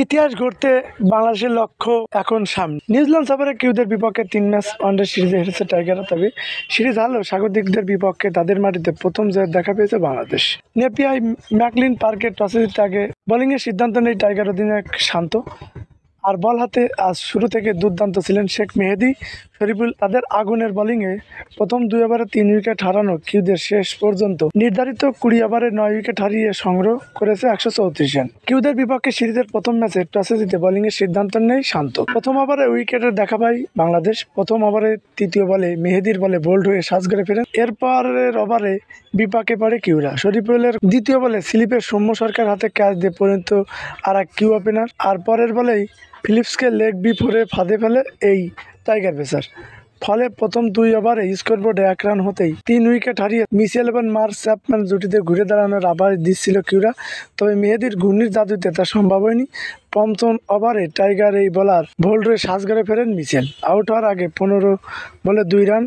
ইতিহাস গড়তে বাংলাদেশের লক্ষ্য এখন সামনে। নিউজিল্যান্ড সফরে কিউদের বিপক্ষে 3 ম্যাচ ওয়ানডে সিরিজে হেরেছে টাইগাররা, তবে সিরিজ হারলেও স্বাগতিকদের বিপক্ষে তাদের মাটিতে প্রথম জয়ের দেখা পেয়েছে বাংলাদেশ। নেপিয়ার ম্যাকলিন পার্কে টসে জিততে আগে বোলিংয়ের সিদ্ধান্ত নেয় টাইগার অধিনায়ক শান্ত। আর বল হাতে আজ শুরু থেকে দুর্দান্ত ছিলেন শেখ মেহেদী শরীফুল। তাদের আগুনের বোলিংয়ে প্রথম 2 ওভারে 3 উইকেট হারানো কিউদের শেষ পর্যন্ত নির্ধারিত 20 ওভারে 9 উইকেট হারিয়ে সংগ্রহ করেছে 134 রান। কিউদের বিপক্ষে সিরিজের প্রথম ম্যাচে টসে জিতে বোলিংয়ের সিদ্ধান্ত নেয় শান্ত। প্রথম ওভারে উইকেটের দেখা পায় বাংলাদেশ। প্রথম ওভারে তৃতীয় বলে মেহেদীর বলে বোল্ড হয়ে সাজঘরে ফেরেন। এরপরের ওভারে বিপাকে পড়ে কিউরা। শরীফুলের দ্বিতীয় বলে স্লিপে সৌম্য সরকার হাতে ক্যাচ দিয়ে পরিণত আর এক কিউ ওপেনার। আর পরের বলেই ফিলিপসকে লেগ বি ফোরে ফাঁদে ফেলে এই টাইগার পেসার। ফলে প্রথম 2 ওভারে স্কোরবোর্ডে 1 রান হতেই 3 উইকেট হারিয়ে মিচেল এবং মার্ক চ্যাপম্যান জুটিতে ঘুরে দাঁড়ানোর আবার দিচ্ছিল কিউরা। তবে মেহেদীর ঘূর্ণির জাদুতে তা সম্ভব হয়নি। পঞ্চম ওভারে টাইগার এই বোলার বোল্ড হয়ে সাজঘরে ফেরেন মিচেল। আউট হওয়ার আগে 15 বলে 2 রান